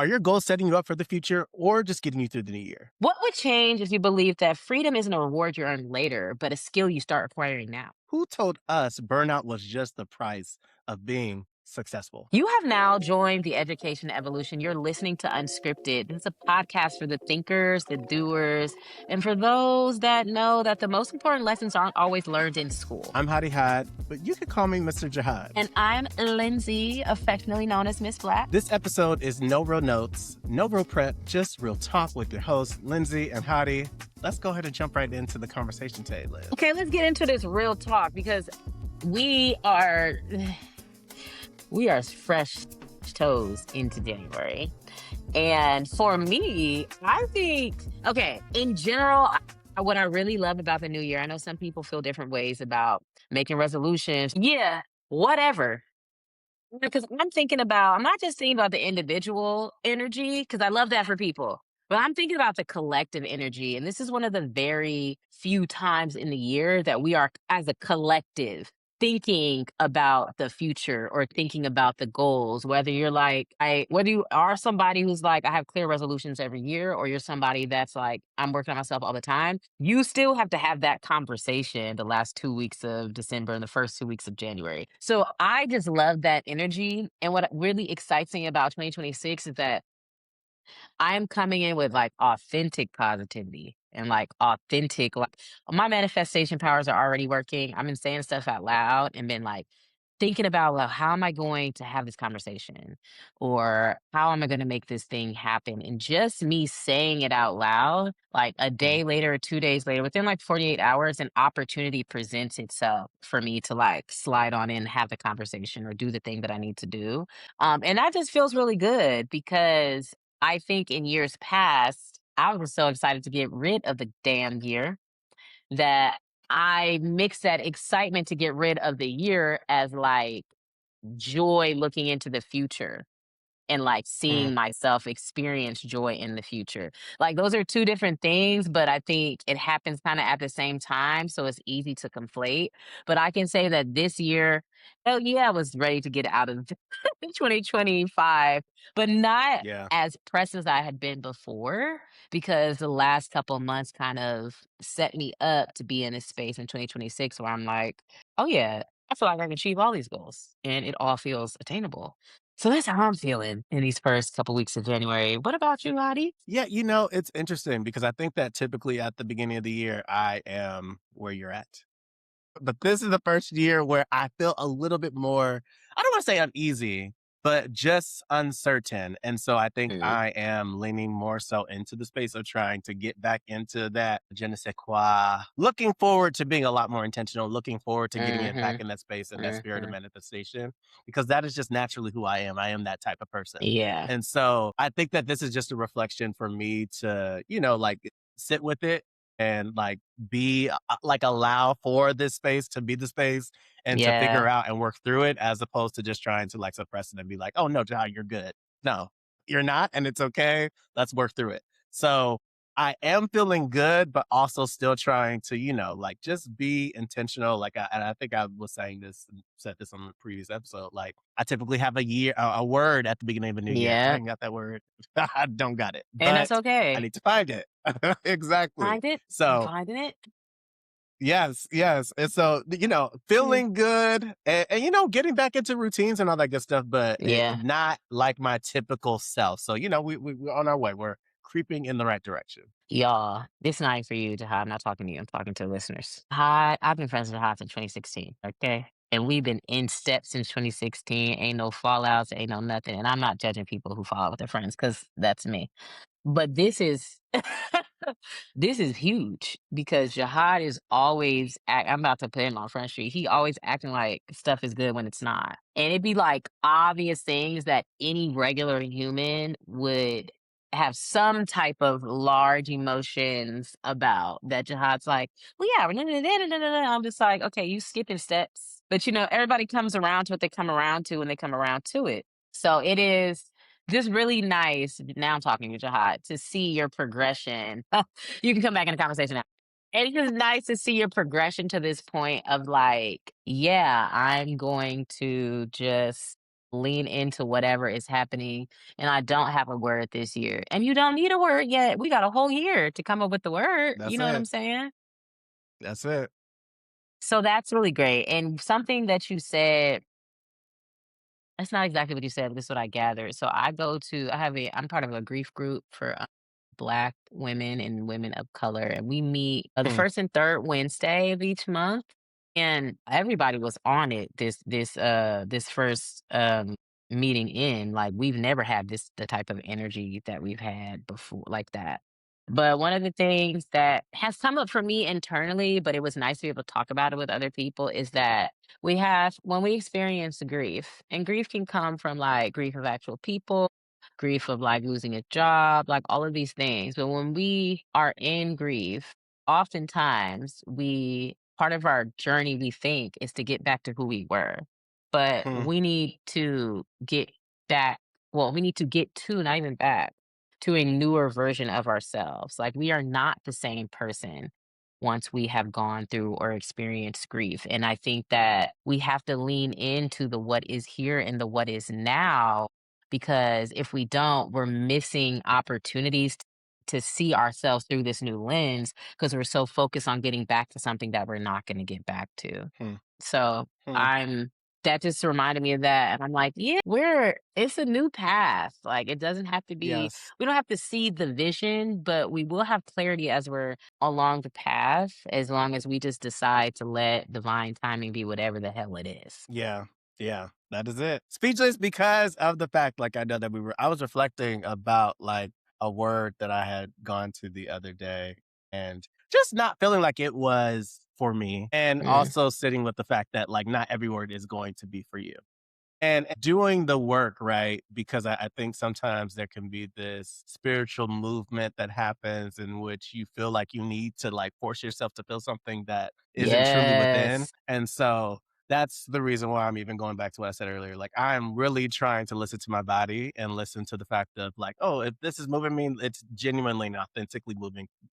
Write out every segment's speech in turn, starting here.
Are your goals setting you up for the future or just getting you through the new year? What would change if you believed that freedom isn't a reward you earn later, but a skill you start acquiring now? Who told us burnout was just the price of being successful? You have now joined the Education Evolution. You're listening to Unscripted. It's a podcast for the thinkers, the doers, and for those that know that the most important lessons aren't always learned in school. I'm Hady Had, but you could call me Mr. Jihad. And I'm Lindsay, affectionately known as Miss Black. This episode is no real notes, no real prep, just real talk with your hosts, Lindsay and Hady. Let's go ahead and jump right into the conversation today, Liz. Okay, let's get into this real talk because we are fresh toes into January. And for me, I think, okay, in general, what I really love about the new year, I know some people feel different ways about making resolutions. Yeah, whatever. Because I'm not just thinking about the individual energy, because I love that for people, but I'm thinking about the collective energy. And this is one of the very few times in the year that we are, as a collective, thinking about the future or thinking about the goals. Whether you're whether you are somebody who's like, I have clear resolutions every year, or you're somebody that's like, I'm working on myself all the time, you still have to have that conversation the last 2 weeks of December and the first 2 weeks of January. So I just love that energy. And what really excites me about 2026 is that I am coming in with like authentic positivity and like authentic, like my manifestation powers are already working. I've been saying stuff out loud and been like thinking about, well, how am I going to have this conversation? Or how am I going to make this thing happen? And just me saying it out loud, like a Mm. day later or 2 days later, within like 48 hours, an opportunity presents itself for me to like slide on in, have the conversation or do the thing that I need to do. And that just feels really good because I think in years past, I was so excited to get rid of the damn year that I mixed that excitement to get rid of the year as like joy looking into the future and like Mm. seeing myself experience joy in the future. Like those are two different things, but I think it happens kind of at the same time. So it's easy to conflate. But I can say that this year, hell yeah, I was ready to get out of 2025, but not Yeah. as pressed as I had been before because the last couple of months kind of set me up to be in a space in 2026 where I'm like, oh yeah, I feel like I can achieve all these goals and it all feels attainable. So that's how I'm feeling in these first couple weeks of January. What about you, Lottie? Yeah, it's interesting because I think that typically at the beginning of the year, I am where you're at. But this is the first year where I feel a little bit more, I don't want to say uneasy, but just uncertain. And so I think Mm, I am leaning more so into the space of trying to get back into that je ne sais quoi. Looking forward to being a lot more intentional, looking forward to getting it back mhm, in that space and that spirit of mhm. manifestation, because that is just naturally who I am. I am that type of person. Yeah. And so I think that this is just a reflection for me to, like sit with it and like be like allow for this space to be the space and to figure Yeah. out and work through it as opposed to just trying to like suppress it and be like, oh no, Jai, you're good. No, you're not, and it's okay. Let's work through it. So I am feeling good, but also still trying to, like just be intentional. And I think I was saying this and said this on the previous episode. Like I typically have a word at the beginning of a new year. I Yeah. ain't got that word. I don't got it, And that's but I okay. need to find it. Exactly. Find it. I'm So finding it. yes, yes. And so, Mm. feeling good and getting back into routines and all that good stuff, but Yeah. not like my typical self. So, we're on our way. We're creeping in the right direction. Y'all, this not for you, Jihad. I'm not talking to you. I'm talking to listeners. Hi, I've been friends with Jihad since 2016. Okay. And we've been in step since 2016. Ain't no fallouts, ain't no nothing. And I'm not judging people who fall out with their friends because that's me. But this is this is huge because Jihad is always I'm about to put him on Front Street. He always acting like stuff is good when it's not. And it'd be like obvious things that any regular human would have some type of large emotions about that Jihad's like, well, yeah, I'm just like, okay, you skipping steps. But everybody comes around to what they come around to when they come around to it. So it is just really nice. Now I'm talking to Jihad to see your progression. You can come back in the conversation now. It's just nice to see your progression to this point of like, yeah, I'm going to just lean into whatever is happening. And I don't have a word this year. And you don't need a word yet. We got a whole year to come up with the word. You That's know what I'm it. saying? That's it. So that's really great. And something that you said, that's not exactly what you said, but this is what I gathered. So I'm part of a grief group for Black women and women of color. And we meet the Hmm. first and third Wednesday of each month. And everybody was on it this first meeting in. Like we've never had the type of energy that we've had before like that. But one of the things that has come up for me internally, but it was nice to be able to talk about it with other people, is that when we experience grief, and grief can come from like grief of actual people, grief of like losing a job, like all of these things. But when we are in grief, oftentimes part of our journey, we think, is to get back to who we were. But Hmm. we need to get back, well, we need to get to, not even back, to a newer version of ourselves. Like we are not the same person once we have gone through or experienced grief. And I think that we have to lean into the what is here and the what is now, because if we don't, we're missing opportunities to see ourselves through this new lens because we're so focused on getting back to something that we're not going to get back to. Hmm. So Hmm. I'm that just reminded me of that. And I'm like, yeah, it's a new path. Like it doesn't have to be, Yes. we don't have to see the vision, but we will have clarity as we're along the path, as long as we just decide to let divine timing be whatever the hell it is. Yeah. Yeah. That is it. Speechless because of the fact, like I know that I was reflecting about like a word that I had gone to the other day and just not feeling like it was for me. And Mm. also sitting with the fact that like not every word is going to be for you. And doing the work, right? Because I think sometimes there can be this spiritual movement that happens in which you feel like you need to like force yourself to feel something that isn't truly within. Yes. And so that's the reason why I'm even going back to what I said earlier. Like I'm really trying to listen to my body and listen to the fact of like, oh, if this is moving me, it's genuinely and authentically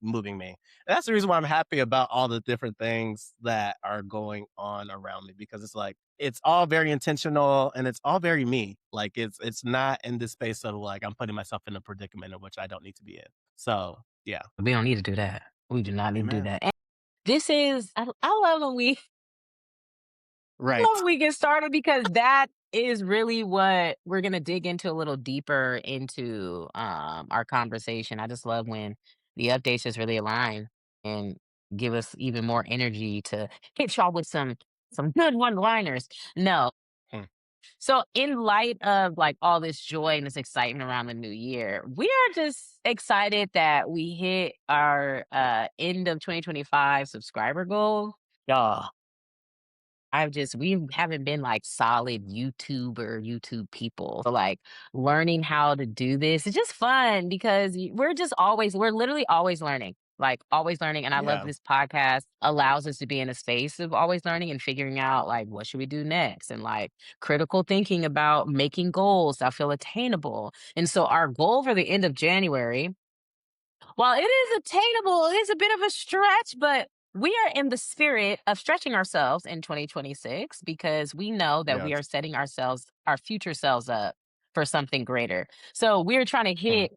moving me. And that's the reason why I'm happy about all the different things that are going on around me because it's like it's all very intentional and it's all very me. Like it's not in this space of like I'm putting myself in a predicament in which I don't need to be in. So yeah. We don't need to do that. We do not need to do Amen. that. And I love when we Right. love when we get started, because that is really what we're gonna dig into a little deeper into our conversation. I just love when the updates just really align and give us even more energy to hit y'all with some good one liners. No. Hmm. So in light of like all this joy and this excitement around the new year, we are just excited that we hit our end of 2025 subscriber goal. Y'all, we haven't been like solid YouTube people. So like learning how to do this is just fun because we're literally always learning. Like always learning. And I love Yeah. this podcast allows us to be in a space of always learning and figuring out like what should we do next, and like critical thinking about making goals that feel attainable. And so our goal for the end of January, while it is attainable, it is a bit of a stretch, but we are in the spirit of stretching ourselves in 2026 because we know that we Yes. are setting our future selves up for something greater. So we're trying to Hmm. hit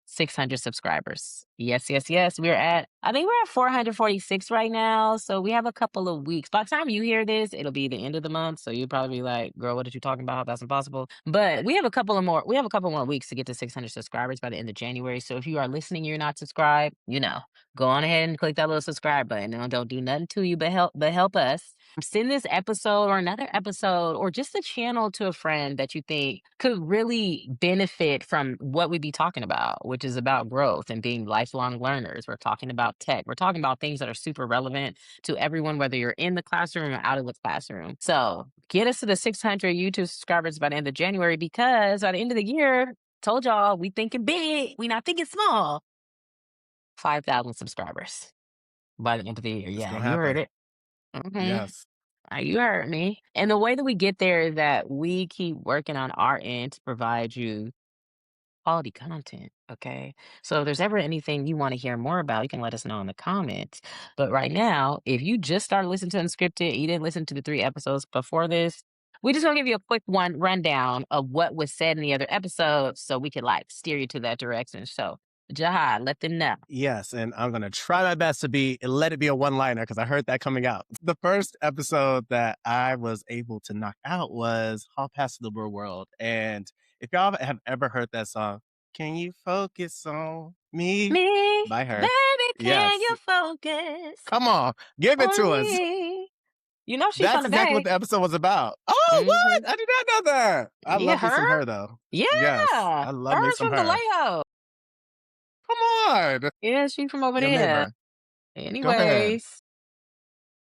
600 subscribers. Yes, yes, yes. I think we're at 446 right now. So we have a couple of weeks. By the time you hear this, it'll be the end of the month. So you'll probably be like, girl, what are you talking about? That's impossible. But we have a couple more weeks to get to 600 subscribers by the end of January. So if you are listening, you're not subscribed, go on ahead and click that little subscribe button. And don't do nothing to you, but help us. Send this episode or another episode or just the channel to a friend that you think could really benefit from what we be talking about, which is about growth and being lifelong learners. We're talking about tech. We're talking about things that are super relevant to everyone, whether you're in the classroom or out of the classroom. So get us to the 600 YouTube subscribers by the end of January, because by the end of the year, told y'all, we thinking big. We not thinking small. 5,000 subscribers by the end of the year. It's Yeah, gonna you heard happen. it. Mhm. Yes. You heard me. And the way that we get there is that we keep working on our end to provide you quality content. Okay. So if there's ever anything you want to hear more about, you can let us know in the comments. But right now, if you just started listening to Unscripted, you didn't listen to the 3 episodes before this, We just gonna give you a quick one rundown of what was said in the other episodes so we could like steer you to that direction. So, Jihad, let them know. Yes, and I'm gonna try my best to be let it be a one-liner because I heard that coming out. The first episode that I was able to knock out was Hall Pass to the Real World. And if y'all have ever heard that song, Can You Focus on Me? Me, By her. baby, can Yes. you focus Come on, give it on to us. me? You know she from That's the exactly what Bay. the episode was about. Oh, Hmm. what? I did not know that. I Yeah, love me some her. her though. Yes, Yeah, I love me her's some from her. Vallejo. Come on, Yeah, she from over your there. neighbor. Go ahead. Anyways,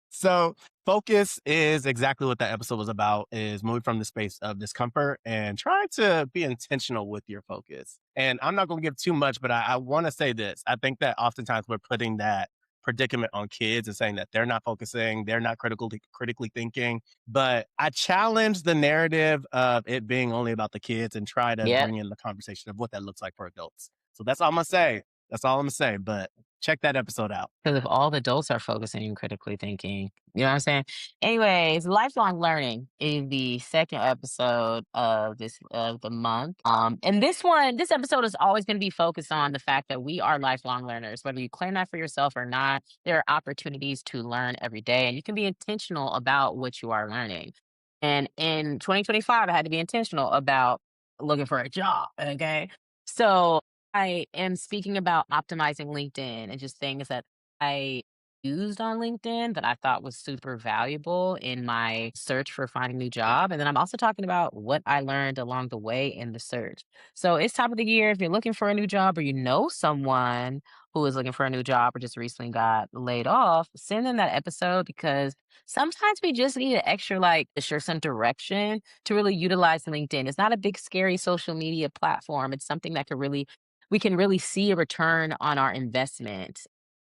So focus is exactly what that episode was about, is moving from the space of discomfort and trying to be intentional with your focus. And I'm not going to give too much, but I want to say this. I think that oftentimes we're putting that predicament on kids and saying that they're not focusing, they're not critically thinking. But I challenge the narrative of it being only about the kids and try to yep. bring in the conversation of what that looks like for adults. So that's all I'm going to say. That's all I'm going to say. But check that episode out. Because if all the adults are focusing and critically thinking, you know what I'm saying? Anyways, lifelong learning is the second episode of this of the month. And this episode is always going to be focused on the fact that we are lifelong learners, whether you claim that for yourself or not. There are opportunities to learn every day, and you can be intentional about what you are learning. And in 2025, I had to be intentional about looking for a job. Okay, so I am speaking about optimizing LinkedIn and just things that I used on LinkedIn that I thought was super valuable in my search for finding a new job. And then I'm also talking about what I learned along the way in the search. So it's top of the year. If you're looking for a new job or you know someone who is looking for a new job or just recently got laid off, send them that episode because sometimes we just need an extra, like, sure, some direction to really utilize LinkedIn. It's not a big, scary social media platform. It's something that could really we can really see a return on our investment.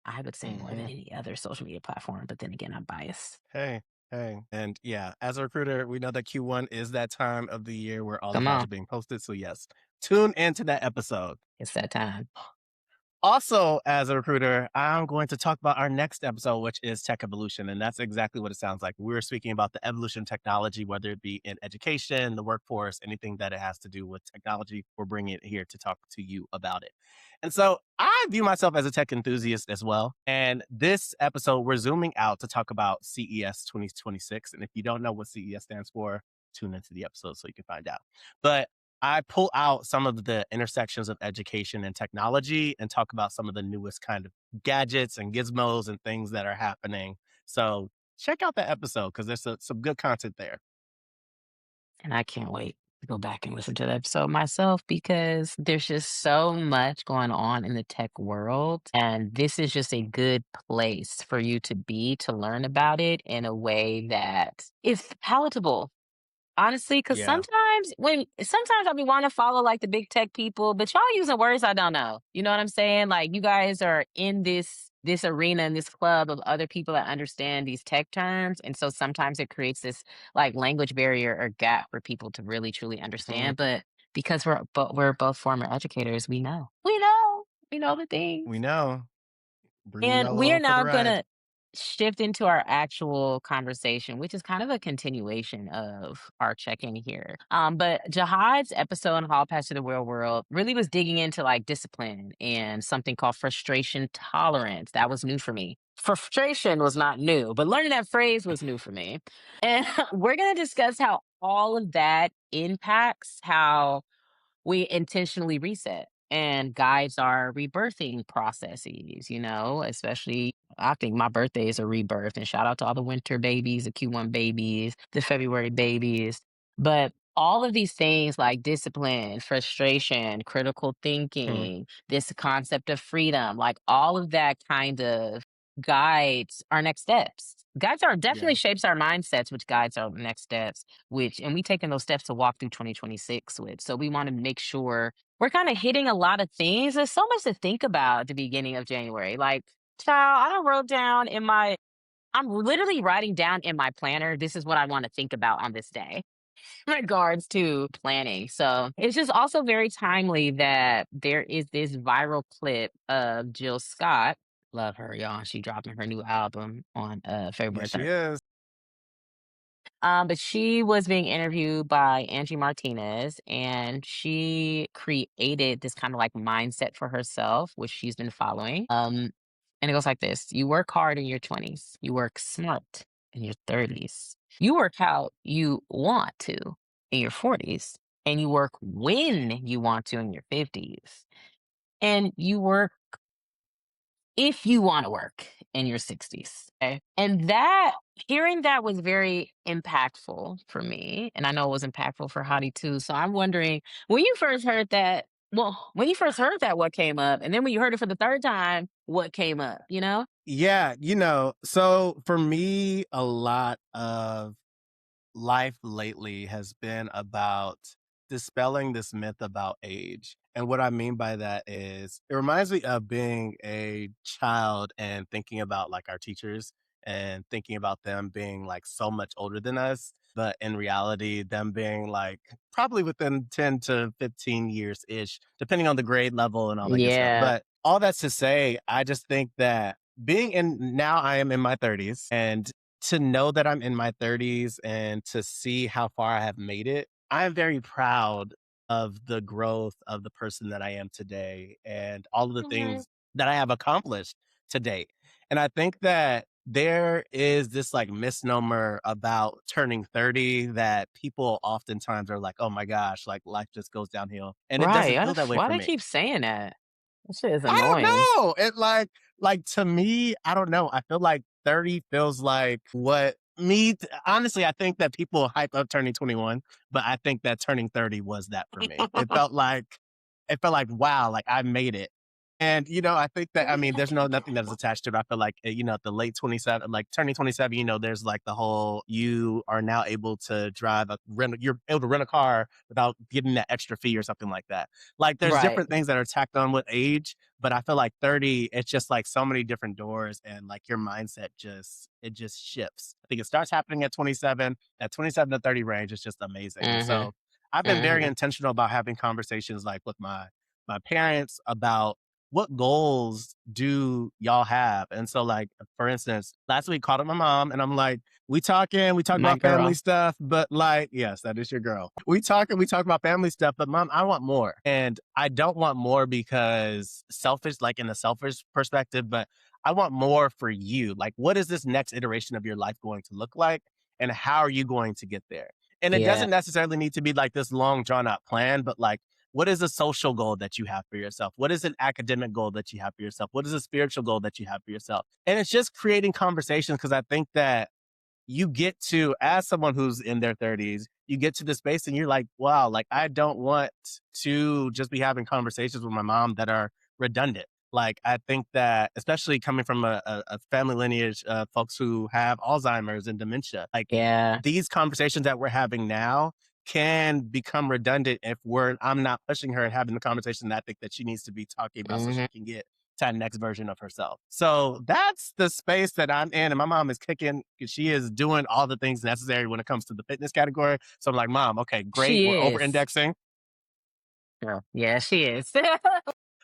I would say more than Mhm. any other social media platform, but then again, I'm biased. Hey, hey. And yeah, as a recruiter, we know that Q1 is that time of the year where all the Come jobs on, are being posted. So, yes, tune into that episode. it's that time. Also, as a recruiter, I'm going to talk about our next episode, which is tech evolution. And that's exactly what it sounds like. We're speaking about the evolution of technology, whether it be in education, the workforce, anything that it has to do with technology. We're bringing it here to talk to you about it. And so I view myself as a tech enthusiast as well. And this episode, we're zooming out to talk about CES 2026. And if you don't know what CES stands for, tune into the episode so you can find out. But I pull out some of the intersections of education and technology and talk about some of the newest kind of gadgets and gizmos and things that are happening. So check out that episode because there's some good content there. And I can't wait to go back and listen to the episode myself because there's just so much going on in the tech world. And this is just a good place for you to be to learn about it in a way that is palatable. Honestly, because Yeah. sometimes I be wanting to follow, like, the big tech people, but y'all using words I don't know. You know what I'm saying? Like, you guys are in this arena, in this club of other people that understand these tech terms, and so sometimes it creates this, like, language barrier or gap for people to really truly Mhm. understand, but because we're both former educators, we know. We know. We know the We things. know. Bringing And y'all we are along for the now ride. gonna shift into our actual conversation, which is kind of a continuation of our check-in here. But Jihad's episode on Hall Pass to the Real World really was digging into like discipline and something called frustration tolerance. That was new for me. Frustration was not new, but learning that phrase was new for me. And we're gonna discuss how all of that impacts how we intentionally reset and guides our rebirthing processes, especially I think my birthday is a rebirth and shout out to all the winter babies, the Q1 babies, the February babies. But all of these things like discipline, frustration, critical Mhm. thinking, this concept of freedom, like all of that kind of guides our next steps. Guides our definitely Yeah. shapes our mindsets, which guides our next steps and we taking those steps to walk through 2026 with. So we want to make sure we're kind of hitting a lot of things. There's so much to think about at the beginning of January. Like, child, I wrote down I'm literally writing down in my planner, this is what I want to think about on this day in regards to planning. So it's just also very timely that there is this viral clip of Jill Scott. Love her, y'all. She dropping her new album on Yes, February she 3rd. is. But she was being interviewed by Angie Martinez, and she created this kind of like mindset for herself, which she's been following. And it goes like this: you work hard in your 20s, you work smart in your 30s, you work how you want to in your 40s, and you work when you want to in your 50s, and you work if you want to work in your 60s. Okay. And that, hearing that was very impactful for me. And I know it was impactful for Hadi too. So I'm wondering, when you first heard that, well, when you first heard that, what came up? And then when you heard it for the third time, what came up, you know? Yeah, so for me, a lot of life lately has been about dispelling this myth about age. And what I mean by that is it reminds me of being a child and thinking about like our teachers and thinking about them being like so much older than us. But in reality, them being like probably within 10 to 15 years ish, depending on the grade level and all that good stuff. Yeah. But all that's to say, I just think that being in now I am in my 30s and to know that I'm in my 30s and to see how far I have made it, I am very proud of the growth of the person that I am today and all of the Mhm. things that I have accomplished to date. And I think that there is this like misnomer about turning 30 that people oftentimes are like, oh my gosh, like life just goes downhill. And it Right. doesn't feel that way Why for they me. keep saying that? That shit is I don't annoying. know. It like to me, I don't know. I feel like 30 feels like what honestly, I think that people hype up turning 21, but I think that turning 30 was that for me. It felt like wow, like I made it. And I think that I mean there's nothing that is attached to it. I feel like at the late 27, like turning 27, there's like the whole you are now able to you're able to rent a car without getting that extra fee or something like that. Like there's Right. different things that are tacked on with age, but I feel like 30, it's just like so many different doors and like your mindset it just shifts. I think it starts happening at 27. At 27 to 30 range, it's just amazing. And Mhm. so I've been very Mhm. intentional about having conversations like with my parents about what goals do y'all have? And so like for instance, last week called up my mom and I'm like, we talk My about family girl. stuff, but like, yes, that is your girl. We talk about family stuff, but mom, I want more. And I don't want more because selfish, like in a selfish perspective, but I want more for you. Like, what is this next iteration of your life going to look like? And how are you going to get there? And it Yeah. doesn't necessarily need to be like this long drawn out plan, but like, what is a social goal that you have for yourself? What is an academic goal that you have for yourself? What is a spiritual goal that you have for yourself? And it's just creating conversations because I think that you get to, as someone who's in their 30s, you get to the space and you're like, wow, like I don't want to just be having conversations with my mom that are redundant. Like I think that, especially coming from a family lineage of folks who have Alzheimer's and dementia, like Yeah. these conversations that we're having now can become redundant if I'm not pushing her and having the conversation that I think that she needs to be talking about so she Mhm. can get to that next version of herself. So that's the space that I'm in. And my mom is kicking, she is doing all the things necessary when it comes to the fitness category. So I'm like, Mom, okay, great. She We're over is. indexing. Girl. Yeah, she is.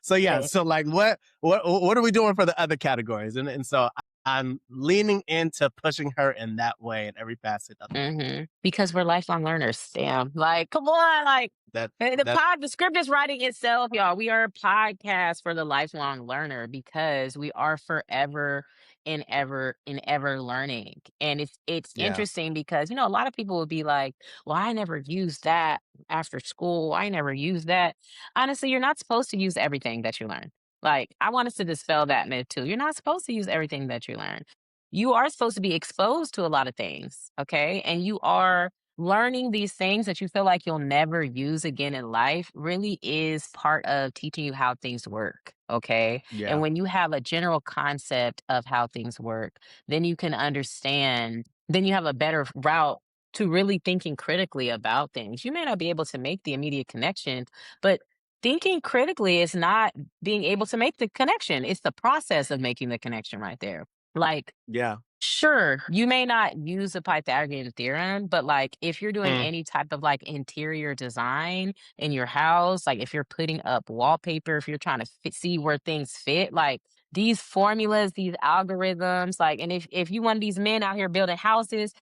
So yeah, Okay. so like what are we doing for the other categories? And so I'm leaning into pushing her in that way in every facet of life. Because we're lifelong learners. Damn. Like, come on. Like, That that the script is writing itself, y'all. We are a podcast for the lifelong learner because we are forever and ever learning. And it's yeah. interesting because, a lot of people would be like, well, I never used that after school. I never used that. Honestly, you're not supposed to use everything that you learn. Like, I want us to dispel that myth too. You're not supposed to use everything that you learn. You are supposed to be exposed to a lot of things, okay? And you are learning these things that you feel like you'll never use again in life really is part of teaching you how things work, okay? And Yeah. when you have a general concept of how things work, then you can understand, then you have a better route to really thinking critically about things. You may not be able to make the immediate connection, but thinking critically is not being able to make the connection. It's the process of making the connection right there. Like, Yeah. sure, you may not use the Pythagorean theorem, but like if you're doing Mm, any type of like interior design in your house, like if you're putting up wallpaper, if you're trying to see where things fit, like these formulas, these algorithms, like, and if you one of these men out here building houses,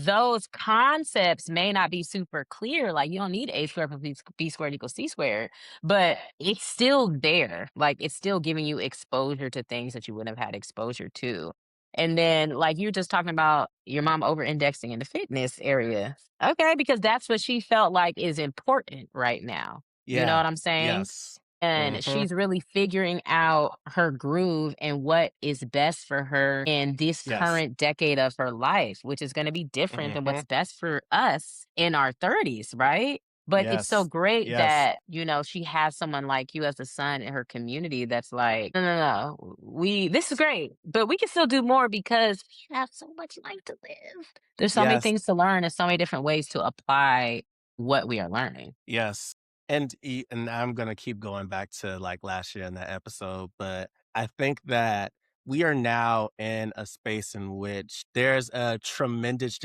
those concepts may not be super clear. Like you don't need a squared plus b squared equals c squared, but it's still there. Like it's still giving you exposure to things that you wouldn't have had exposure to. And then, like you're just talking about your mom over indexing in the fitness area. Okay, because that's what she felt like is important right now. You know Yeah. what I'm saying? Yes. And Mhm. she's really figuring out her groove and what is best for her in this Yes. current decade of her life, which is going to be different than Mhm. what's best for us in our 30s, right? But it's so Yes. great Yes. that, she has someone like you as a son in her community that's like, no, no, no, this is great, but we can still do more because we have so much life to live. There's so many Yes. things to learn and so many different ways to apply what we are learning. Yes. And I'm gonna keep going back to, like, last year in that episode, but I think that we are now in a space in which there's a tremendous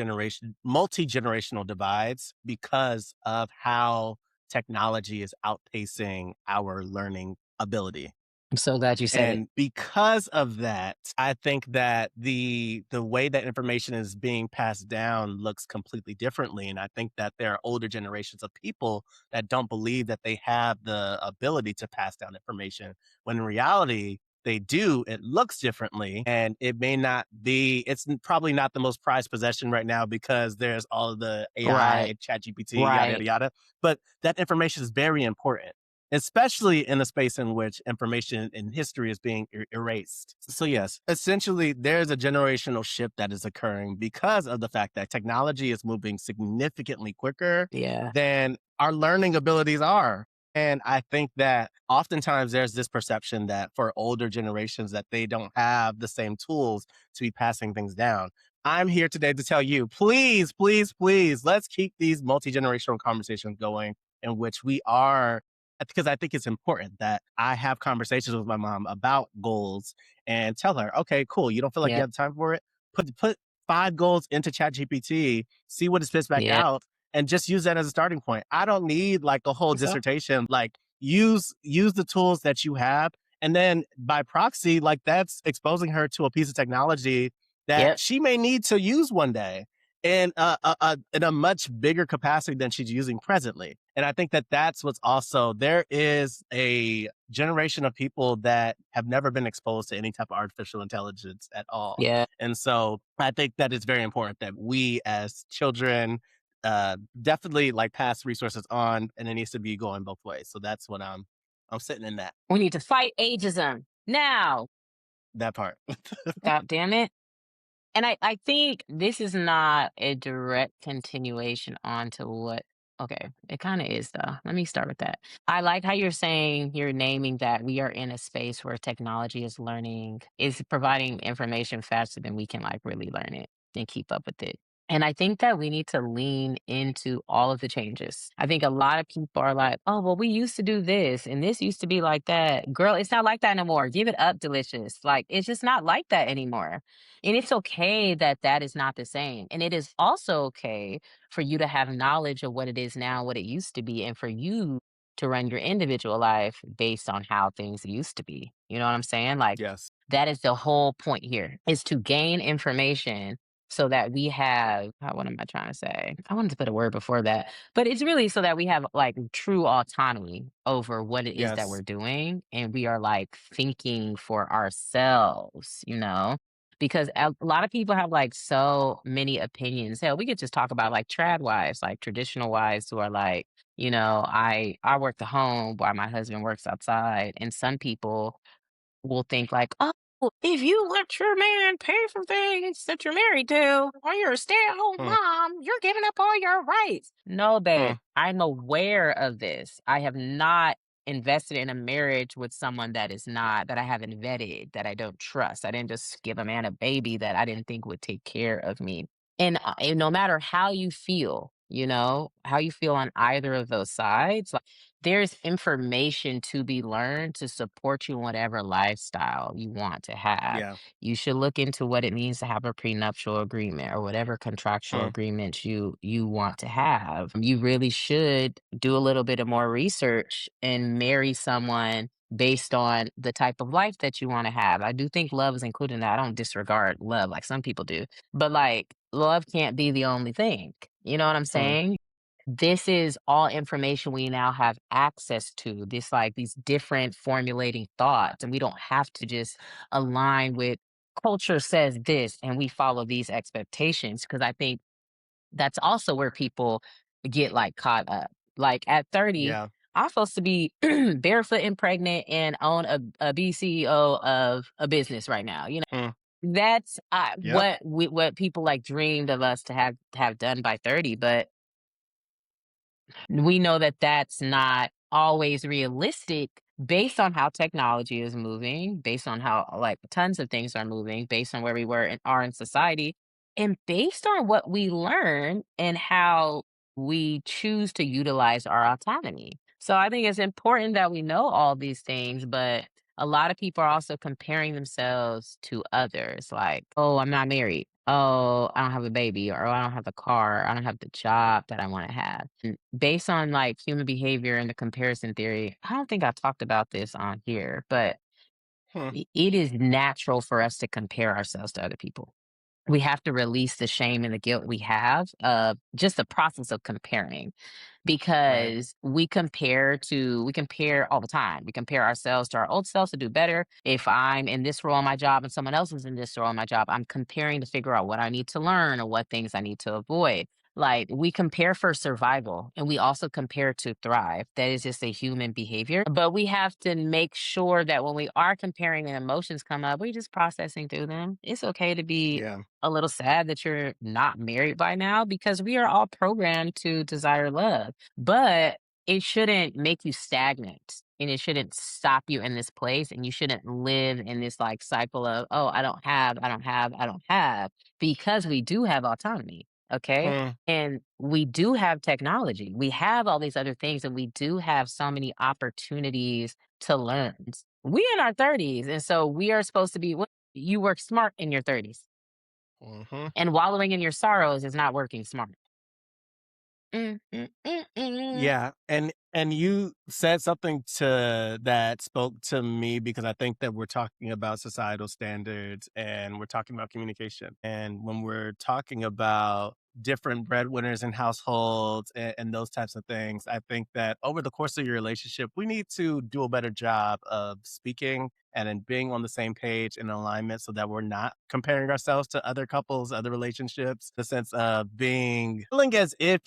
multi-generational divides because of how technology is outpacing our learning ability. I'm so glad you said it. And because of that, I think that the way that information is being passed down looks completely differently, and I think that there are older generations of people that don't believe that they have the ability to pass down information, when in reality, they do. It looks differently, and it may not be probably not the most prized possession right now because there's all of the Right, AI, ChatGPT, yada, yada, right. yada, but that information is very important, especially in a space in which information and history is being erased. So, yes, essentially, there's a generational shift that is occurring because of the fact that technology is moving significantly quicker Yeah. than our learning abilities are. And I think that oftentimes there's this perception that for older generations that they don't have the same tools to be passing things down. I'm here today to tell you, please, please, please, let's keep these multi-generational conversations going in which we are, because I think it's important that I have conversations with my mom about goals and tell her, okay, cool. You don't feel like you Yep, have time for it? Put 5 goals into ChatGPT, see what it spits back yep. out, and just use that as a starting point. I don't need like a whole Exactly. dissertation. Like use the tools that you have. And then by proxy, like that's exposing her to a piece of technology that Yep, she may need to use one day in a much bigger capacity than she's using presently. And I think that that's what's also there is a generation of people that have never been exposed to any type of artificial intelligence at all. yeah. And so I think that it's very important that we as children definitely like pass resources on, and it needs to be going both ways. So that's what I'm sitting in We need to fight ageism now. that part. God damn it. And I think this is not a direct continuation onto what okay, it kind of is though. Let me start with that. I like how you're naming that we are in a space where technology is providing information faster than we can like really learn it and keep up with it. And I think that we need to lean into all of the changes. I think a lot of people are like, oh, well, we used to do this and this used to be like that. Girl, it's not like that anymore. Give it up, delicious. Like, it's just not like that anymore. And it's okay that that is not the same. And it is also okay for you to have knowledge of what it is now, what it used to be, and for you to run your individual life based on how things used to be. You know what I'm saying? Like, Yes. that is the whole point here is to gain information so that we have, what am I trying to say? I wanted to put a word before that, but it's really so that we have like true autonomy over what it is that we're Yes. doing. And we are like thinking for ourselves. Because a lot of people have like so many opinions. Hell, we could just talk about like trad wives, like traditional wives who are like, I work the home while my husband works outside. And some people will think like, "Oh, if you let your man pay for things that you're married to while you're a stay-at-home Hmm, mom, you're giving up all your rights." No, hmm, babe, I'm aware of this. I have not invested in a marriage with someone that I haven't vetted, that I don't trust. I didn't just give a man a baby that I didn't think would take care of me. And no matter how you feel, how you feel on either of those sides, like there's information to be learned to support you in whatever lifestyle you want to have. yeah. You should look into what it means to have a prenuptial agreement or whatever contractual Hmm, agreements you want to have. You really should do a little bit of more research and marry someone based on the type of life that you want to have. I do think love is included in that. I don't disregard love like some people do. But like love can't be the only thing. You know what I'm Hmm. saying? This is all information we now have access to. This like these different formulating thoughts, and we don't have to just align with culture says this and we follow these expectations. Because I think that's also where people get like caught up. Like at 30, Yeah. I'm supposed to be barefoot and pregnant and own a B CEO of a business right now. Hmm. That's Yep. what people like dreamed of us to have done by 30, but we know that that's not always realistic based on how technology is moving, based on how like tons of things are moving, based on where we are in society, and based on what we learn and how we choose to utilize our autonomy. So I think it's important that we know all these things, but a lot of people are also comparing themselves to others like, oh, I'm not married. Oh, I don't have a baby, or "Oh, I don't have the car, I don't have the job that I want to have." And based on like human behavior and the comparison theory, I don't think I talked about this on here, but Hmm. it is natural for us to compare ourselves to other people. We have to release the shame and the guilt we have of just the process of comparing, Right. because we compare all the time. We compare ourselves to our old selves to do better. If I'm in this role in my job and someone else is in this role in my job, I'm comparing to figure out what I need to learn or what things I need to avoid. Like we compare for survival and we also compare to thrive. That is just a human behavior. But we have to make sure that when we are comparing and emotions come up, we're just processing through them. It's okay to be Yeah. a little sad that you're not married by now, because we are all programmed to desire love, but it shouldn't make you stagnant and it shouldn't stop you in this place. And you shouldn't live in this like cycle of, oh, I don't have, I don't have, I don't have, because we do have autonomy. Okay. Hmm. And we do have technology. We have all these other things, and we do have so many opportunities to learn. We in our 30s. And so we are supposed to be, you work smart in your 30s, Hmm. and wallowing in your sorrows is not working smart. Mm, mm, mm, mm. Yeah, and you said something to that spoke to me because I think that we're talking about societal standards and we're talking about communication. And when we're talking about different breadwinners in households and those types of things, I think that over the course of your relationship, we need to do a better job of speaking and then being on the same page and alignment so that we're not comparing ourselves to other couples, other relationships, the sense of being feeling as if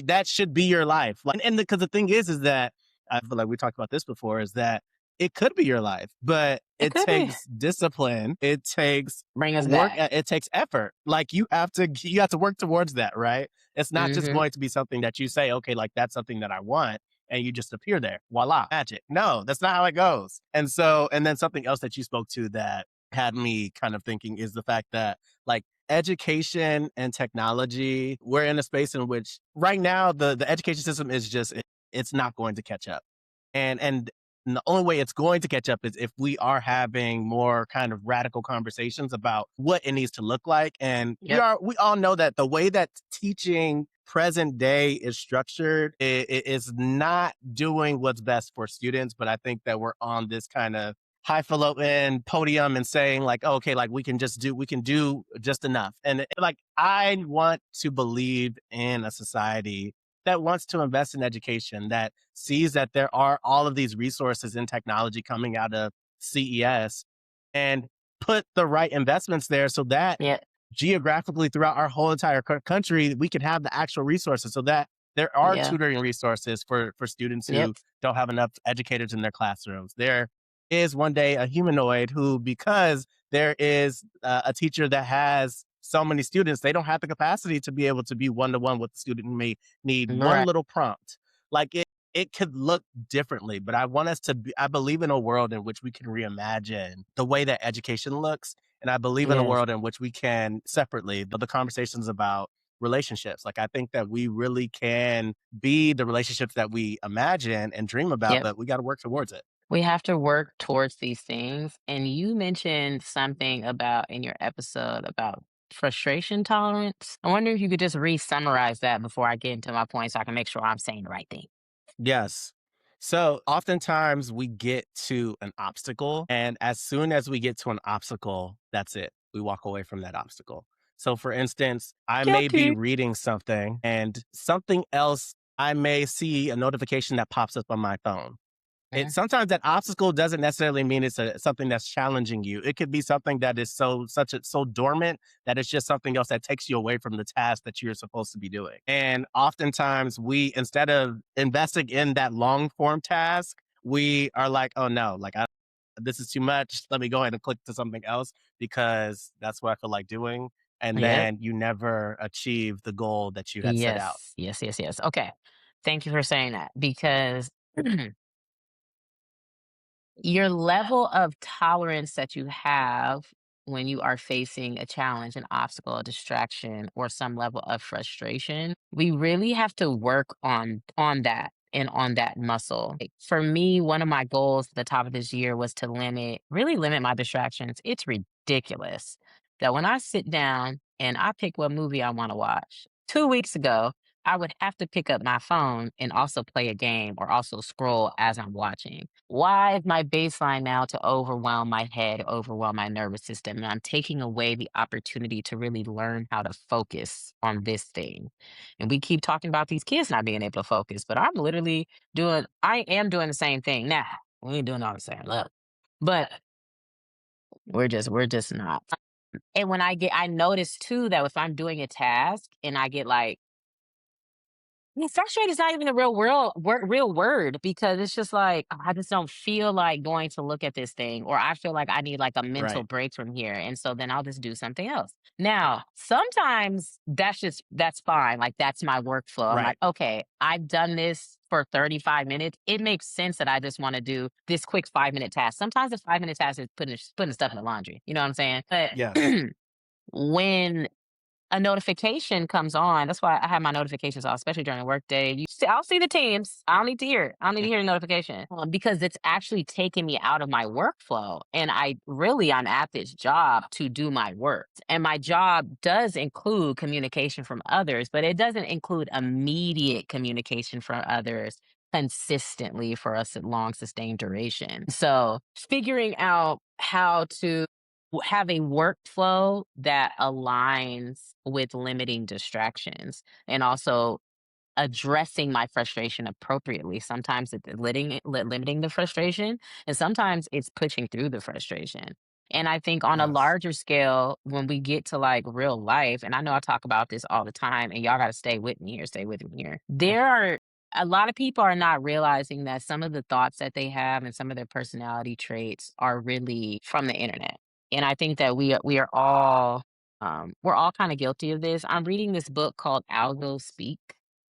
that should be your life. Like, and because the thing is that I feel like we talked about this before, is that it could be your life, but It it could be. takes discipline. It takes Bring us work. back. It takes effort. Like you have to work towards that, right? It's not just Mhm. going to be something that you say, okay, like that's something that I want, and you just appear there, voila, magic. No, that's not how it goes. And then something else that you spoke to that had me kind of thinking is the fact that like education and technology, we're in a space in which right now the education system is just it's not going to catch up. And the only way it's going to catch up is if we are having more kind of radical conversations about what it needs to look like. And Yep. we all know that the way that teaching present day is structured is not doing what's best for students. But I think that we're on this kind of highfalutin podium and saying like, oh, okay, like we can do just enough. And like, I want to believe in a society that wants to invest in education, that sees that there are all of these resources in technology coming out of CES and put the right investments there so that Yep. geographically throughout our whole entire country, we can have the actual resources so that there are Yeah. tutoring resources for students Yep. who don't have enough educators in their classrooms. There is one day a humanoid who, because there is a teacher that has so many students, they don't have the capacity to be able to be one to one with the student who may need one Right. little prompt. Like it could look differently, but I want us to be, I believe in a world in which we can reimagine the way that education looks. And I believe in a Yes. world in which we can separately, the conversations about relationships. Like I think that we really can be the relationships that we imagine and dream about, Yep. but we got to work towards it. We have to work towards these things. And you mentioned something about in your episode about frustration tolerance. I wonder if you could just re-summarize that before I get into my point so I can make sure I'm saying the right thing. Yes. So oftentimes we get to an obstacle, and as soon as we get to an obstacle, that's it. We walk away from that obstacle. So, for instance, I may be Guilty. reading something and something else, I may see a notification that pops up on my phone. It Mhm. sometimes that obstacle doesn't necessarily mean it's something that's challenging you. It could be something that is so dormant that it's just something else that takes you away from the task that you're supposed to be doing. And oftentimes we, instead of investing in that long form task, we are like, oh no, like this is too much. Let me go ahead and click to something else because that's what I feel like doing. And Yep. then you never achieve the goal that you had set out. Yes. Yes, yes, yes. Okay. Thank you for saying that because your level of tolerance that you have when you are facing a challenge, an obstacle, a distraction, or some level of frustration, we really have to work on that and on that muscle. Like, for me, one of my goals at the top of this year was to really limit my distractions. It's ridiculous that when I sit down and I pick what movie I want to watch, 2 weeks ago, I would have to pick up my phone and also play a game or also scroll as I'm watching. Why is my baseline now to overwhelm my head, overwhelm my nervous system? And I'm taking away the opportunity to really learn how to focus on this thing. And we keep talking about these kids not being able to focus, but I am doing the same thing. Now, we ain't doing all the same level, but we're just not. And I notice too that if I'm doing a task and I get like, yeah, frustrated is not even a real word because it's just like, "Oh, I just don't feel like going to look at this thing, or I feel like I need like a mental Right. break from here. And so then I'll just do something else. Now, sometimes that's fine. Like that's my workflow. I'm like, Right. okay, I've done this for 35 minutes. It makes sense that I just want to do this quick 5 minute task. Sometimes the 5 minute task is putting stuff in the laundry. You know what I'm saying? But Yes. when a notification comes on. That's why I have my notifications off, especially during the workday. I'll see the teams. I don't need to hear it. I don't need to hear the notification because it's actually taking me out of my workflow. And I'm at this job to do my work. And my job does include communication from others, but it doesn't include immediate communication from others consistently for a long sustained duration. So figuring out how to have a workflow that aligns with limiting distractions and also addressing my frustration appropriately. Sometimes it's limiting the frustration, and sometimes it's pushing through the frustration. And I think on a Yes. larger scale, when we get to like real life, and I know I talk about this all the time, and y'all got to stay with me here, stay with me here. There are a lot of people are not realizing that some of the thoughts that they have and some of their personality traits are really from the internet. And I think that we're all kind of guilty of this. I'm reading this book called Algo Speak,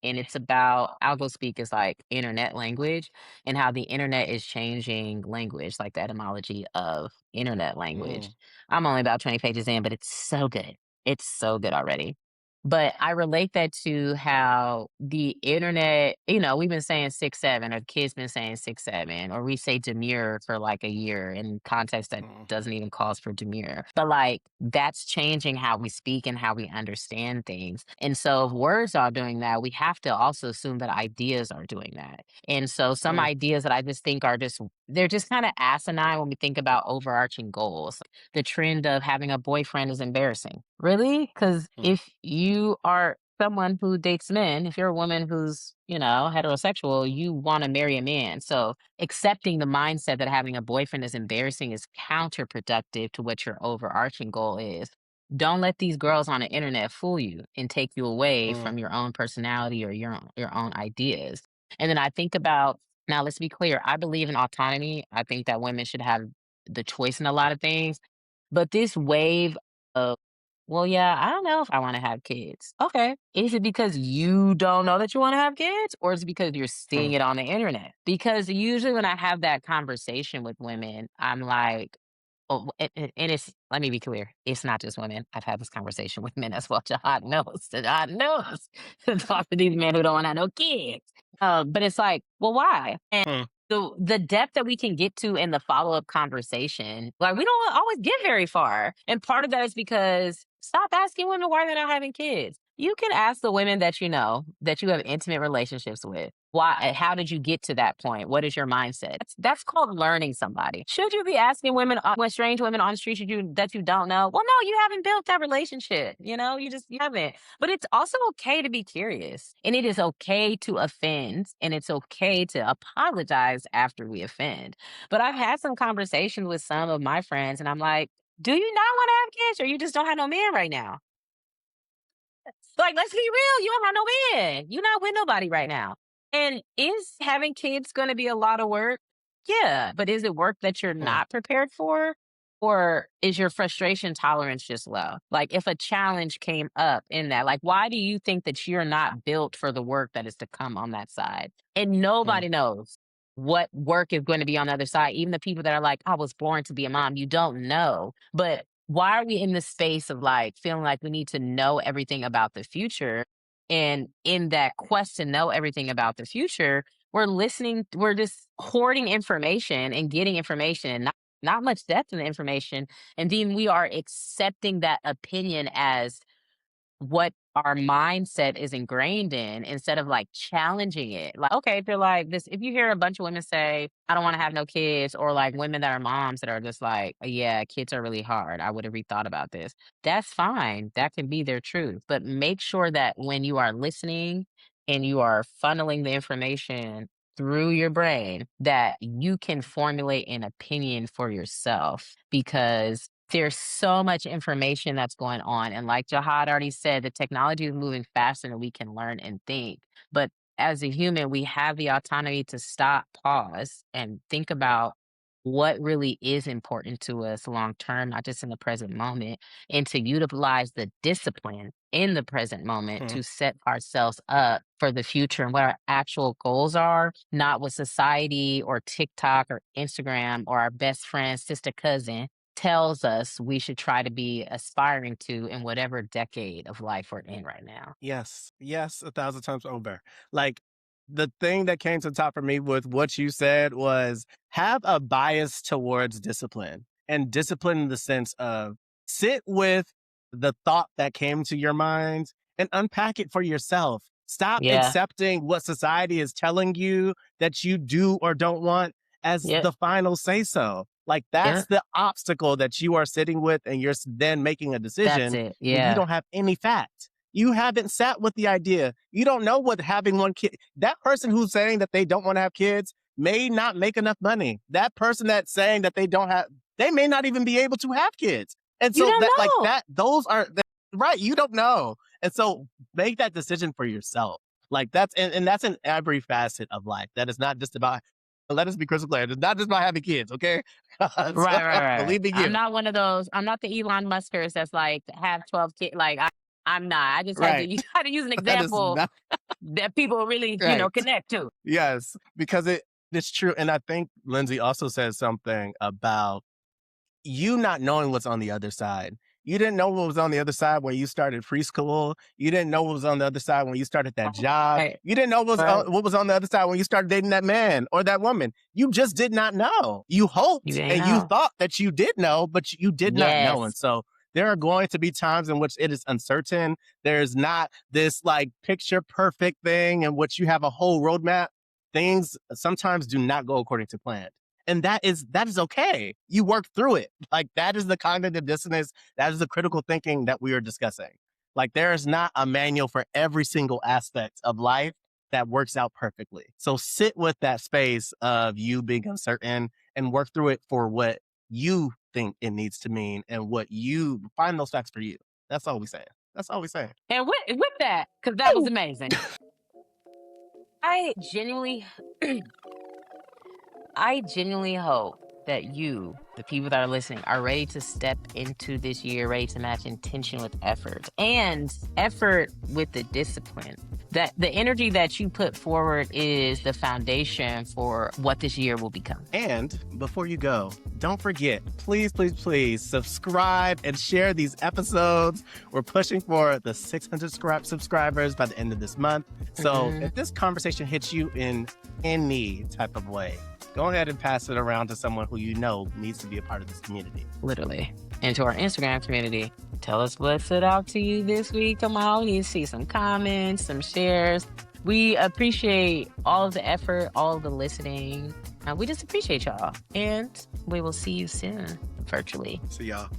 and it's about algo speak is like internet language and how the internet is changing language, like the etymology of internet language. Mm, I'm only about 20 pages in, but it's so good. It's so good already. But I relate that to how the internet, we've been saying 6, 7, or the kids been saying 6, 7, or we say demure for like a year in context that mm, doesn't even cause for demure. But like that's changing how we speak and how we understand things. And so if words are doing that, we have to also assume that ideas are doing that. And so some mm, ideas that I just think they're just kind of asinine when we think about overarching goals. The trend of having a boyfriend is embarrassing. Really? Because mm, if you are someone who dates men, if you're a woman who's, heterosexual, you want to marry a man. So accepting the mindset that having a boyfriend is embarrassing is counterproductive to what your overarching goal is. Don't let these girls on the internet fool you and take you away mm, from your own personality or your own ideas. And then I think about now, let's be clear. I believe in autonomy. I think that women should have the choice in a lot of things. But this wave of, well, yeah, I don't know if I want to have kids. Okay. Is it because you don't know that you want to have kids? Or is it because you're seeing mm, it on the internet? Because usually when I have that conversation with women, I'm like, oh, and let me be clear, it's not just women. I've had this conversation with men as well. Jihad knows. Jihad knows. Talk to these men who don't want to have no kids. But it's like, well, why? mm, The depth that we can get to in the follow-up conversation, like, we don't always get very far, and part of that is because stop asking women why they're not having kids. You can ask the women that you know, that you have intimate relationships with. Why? How did you get to that point? What is your mindset? That's called learning somebody. Should you be asking women, when strange women on the street that you don't know? Well, no, you haven't built that relationship. You haven't. But it's also okay to be curious, and it is okay to offend, and it's okay to apologize after we offend. But I've had some conversations with some of my friends, and I'm like, do you not want to have kids, or you just don't have no man right now? Like, let's be real, you don't have no man. You're not with nobody right now. And is having kids going to be a lot of work? Yeah. But is it work that you're Mm, not prepared for? Or is your frustration tolerance just low? Like, if a challenge came up in that, like, why do you think that you're not built for the work that is to come on that side? And mm, nobody knows what work is going to be on the other side. Even the people that are like, I was born to be a mom, you don't know. But why are we in this space of like feeling like we need to know everything about the future? And in that quest to know everything about the future, we're just hoarding information and getting information and not much depth in the information. And then we are accepting that opinion as what our mindset is ingrained in instead of like challenging it. Like, okay, if you're like this, if you hear a bunch of women say, I don't want to have no kids, or like women that are moms that are just like, yeah, kids are really hard. I would have rethought about this. That's fine. That can be their truth. But make sure that when you are listening and you are funneling the information through your brain, that you can formulate an opinion for yourself because there's so much information that's going on. And like Jihad already said, the technology is moving faster than we can learn and think. But as a human, we have the autonomy to stop, pause, and think about what really is important to us long term, not just in the present moment, and to utilize the discipline in the present moment mm. to set ourselves up for the future and what our actual goals are, not what society or TikTok or Instagram or our best friend, sister, cousin tells us we should try to be aspiring to in whatever decade of life we're in right now. Yes, yes, 1,000 times over. Like, the thing that came to the top for me with what you said was have a bias towards discipline, and discipline in the sense of sit with the thought that came to your mind and unpack it for yourself. Stop Yeah. accepting what society is telling you that you do or don't want as Yep. the final say so. Like, that's Yep. the obstacle that you are sitting with, and you're then making a That's decision it. when you Yeah. don't have any fact. You haven't sat with the idea. You don't know what having one kid, that person who's saying that they don't want to have kids may not make enough money. That person that's saying that they don't have, they may not even be able to have kids. And You so don't that, like know. that, those are right. You don't know. And so make that decision for yourself. Like and that's in every facet of life. That is not just about, let us be crystal clear. It's not just about having kids. Okay. So, Right, right, right. believe me, I'm you. not one of those. I'm not the Elon Muskers that's like have 12 kids. Like I'm not. I just had to Right. you had to use an That is example not that people really, right. connect to. Yes, because it's true. And I think Lindsay also said something about you not knowing what's on the other side. You didn't know what was on the other side when you started preschool. You didn't know what was on the other side when you started that job. Right. You didn't know Right. what was on the other side when you started dating that man or that woman. You just did not know. You You hoped ain't and you know. thought that you did know, but you did not know. And Yes. so there are going to be times in which it is uncertain. There's not this like picture perfect thing in which you have a whole roadmap. Things sometimes do not go according to plan. And that is okay. You work through it. Like, that is the cognitive dissonance. That is the critical thinking that we are discussing. Like, there is not a manual for every single aspect of life that works out perfectly. So sit with that space of you being uncertain and work through it for what you think it needs to mean and what you find those facts for you. That's all we saying. That's all we saying. And with that, because that was amazing. I genuinely I genuinely hope that you, the people that are listening, are ready to step into this year, ready to match intention with effort and effort with the discipline. That the energy that you put forward is the foundation for what this year will become. And before you go, don't forget, please, please, please subscribe and share these episodes. We're pushing for the 600 subscribers by the end of this month. So Mhm. if this conversation hits you in any type of way, go ahead and pass it around to someone who you know needs to to be a part of this community. Literally. And to our Instagram community, tell us what stood out to you this week. Come on, we need to see some comments, some shares. We appreciate all of the effort, all of the listening. We just appreciate y'all. And we will see you soon virtually. See y'all.